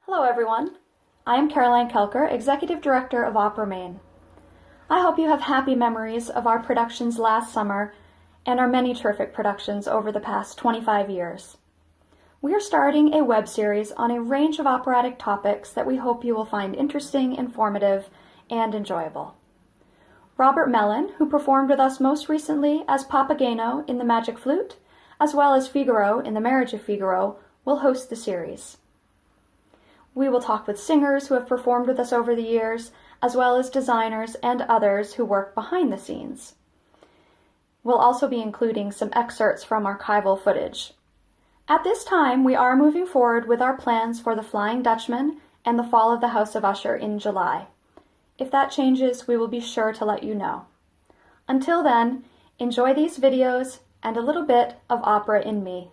Hello everyone, I am Caroline Kelker, Executive Director of Opera Maine. I hope you have happy memories of our productions last summer and our many terrific productions over the past 25 years. We are starting a web series on a range of operatic topics that we hope you will find interesting, informative, and enjoyable. Robert Mellon, who performed with us most recently as Papageno in The Magic Flute, as well as Figaro in The Marriage of Figaro, will host the series. We will talk with singers who have performed with us over the years, as well as designers and others who work behind the scenes. We'll also be including some excerpts from archival footage. At this time, we are moving forward with our plans for The Flying Dutchman and The Fall of the House of Usher in July. If that changes, we will be sure to let you know. Until then, enjoy these videos and a little bit of opera in me.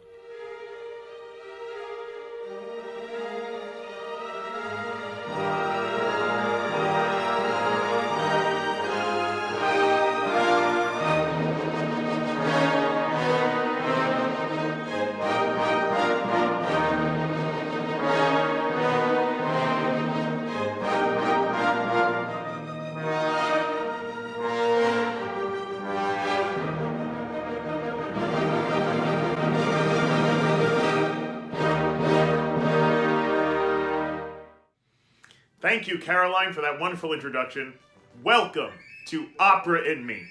Thank you, Caroline, for that wonderful introduction. Welcome to Opera in Me.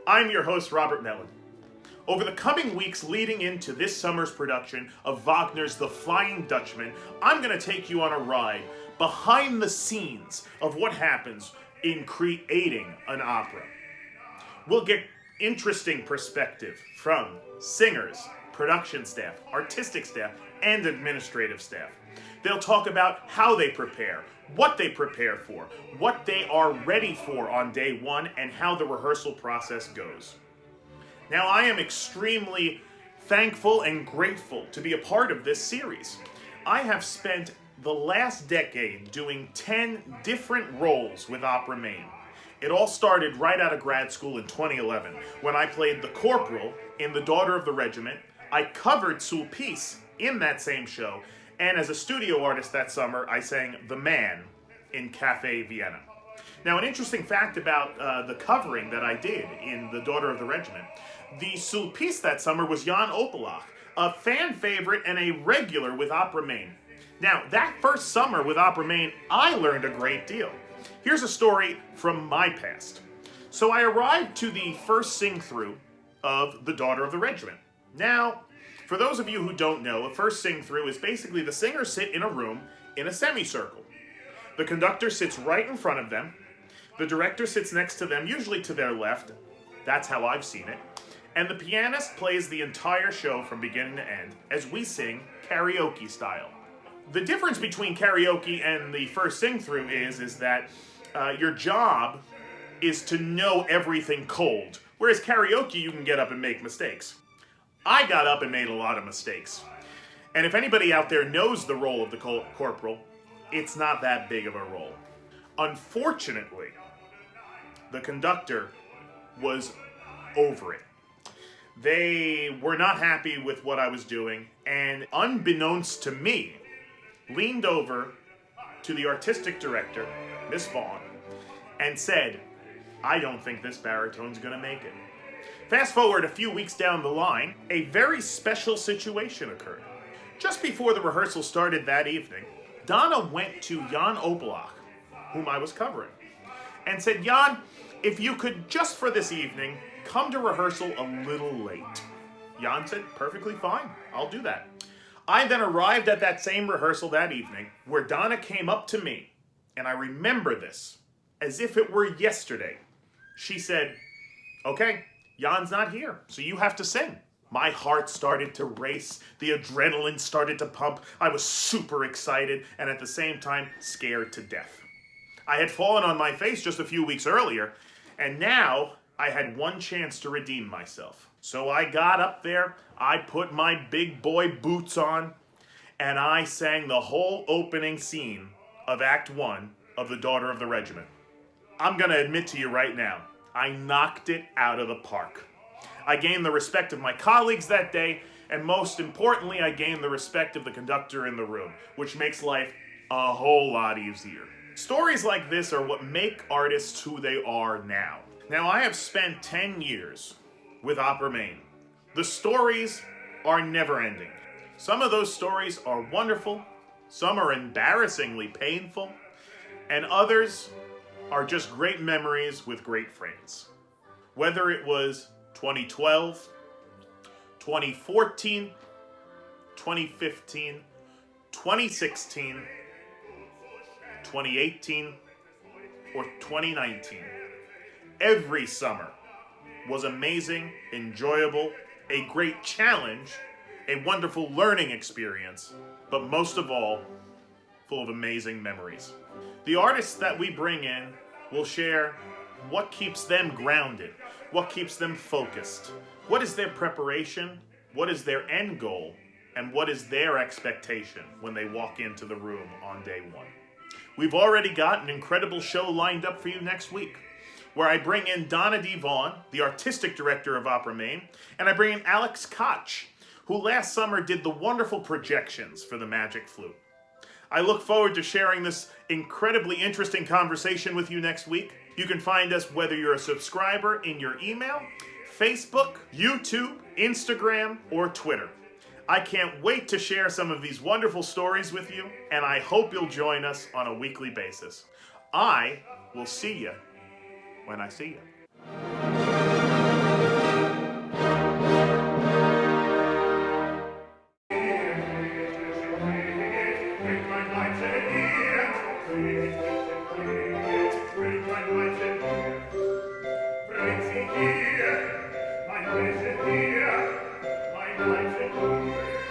I'm your host, Robert Mellon. Over the coming weeks leading into this summer's production of Wagner's The Flying Dutchman, I'm going to take you on a ride behind the scenes of what happens in creating an opera. We'll get interesting perspective from singers, production staff, artistic staff, and administrative staff. They'll talk about how they prepare, what they prepare for, what they are ready for on day one, and how the rehearsal process goes. Now, I am extremely thankful and grateful to be a part of this series. I have spent the last decade doing 10 different roles with Opera Maine. It all started right out of grad school in 2011 when I played the corporal in The Daughter of the Regiment. I covered Sulpice in that same show, and as a studio artist that summer, I sang The Man in Cafe Vienna. Now, an interesting fact about the covering that I did in The Daughter of the Regiment, the Sulpice that summer was Jan Opelach, a fan favorite and a regular with Opera Maine. Now, that first summer with Opera Maine, I learned a great deal. Here's a story from my past. So I arrived to the first sing-through of The Daughter of the Regiment. Now, for those of you who don't know, a first sing-through is basically the singers sit in a room in a semicircle. The conductor sits right in front of them. The director sits next to them, usually to their left. That's how I've seen it. And the pianist plays the entire show from beginning to end as we sing karaoke style. The difference between karaoke and the first sing-through is that your job is to know everything cold, whereas karaoke you can get up and make mistakes. I got up and made a lot of mistakes. And if anybody out there knows the role of the corporal, it's not that big of a role. Unfortunately, the conductor was over it. They were not happy with what I was doing, and unbeknownst to me, leaned over to the artistic director, Miss Vaughn, and said, "I don't think this baritone's gonna make it." Fast forward a few weeks down the line, a very special situation occurred. Just before the rehearsal started that evening, Donna went to Jan Opelach, whom I was covering, and said, "Jan, if you could, just for this evening, come to rehearsal a little late." Jan said, "Perfectly fine, I'll do that." I then arrived at that same rehearsal that evening, where Donna came up to me, and I remember this as if it were yesterday. She said, "Okay, Jan's not here, so you have to sing." My heart started to race, the adrenaline started to pump, I was super excited, and at the same time, scared to death. I had fallen on my face just a few weeks earlier, and now I had one chance to redeem myself. So I got up there, I put my big boy boots on, and I sang the whole opening scene of Act 1 of The Daughter of the Regiment. I'm gonna admit to you right now, I knocked it out of the park. I gained the respect of my colleagues that day, and most importantly, I gained the respect of the conductor in the room, which makes life a whole lot easier. Stories like this are what make artists who they are now. Now, I have spent 10 years with Opera Maine. The stories are never ending. Some of those stories are wonderful, some are embarrassingly painful, and others are just great memories with great friends. Whether it was 2012, 2014, 2015, 2016, 2018, or 2019. Every summer was amazing, enjoyable, a great challenge, a wonderful learning experience, but most of all, full of amazing memories. The artists that we bring in will share what keeps them grounded, what keeps them focused, what is their preparation, what is their end goal, and what is their expectation when they walk into the room on day one. We've already got an incredible show lined up for you next week, where I bring in Dona D. Vaughn, the Artistic Director of Opera Maine, and I bring in Alex Koch, who last summer did the wonderful projections for the Magic Flute. I look forward to sharing this incredibly interesting conversation with you next week. You can find us whether you're a subscriber in your email, Facebook, YouTube, Instagram, or Twitter. I can't wait to share some of these wonderful stories with you, and I hope you'll join us on a weekly basis. I will see you when I see you. Mein Wesen hier, mein Wesen hier.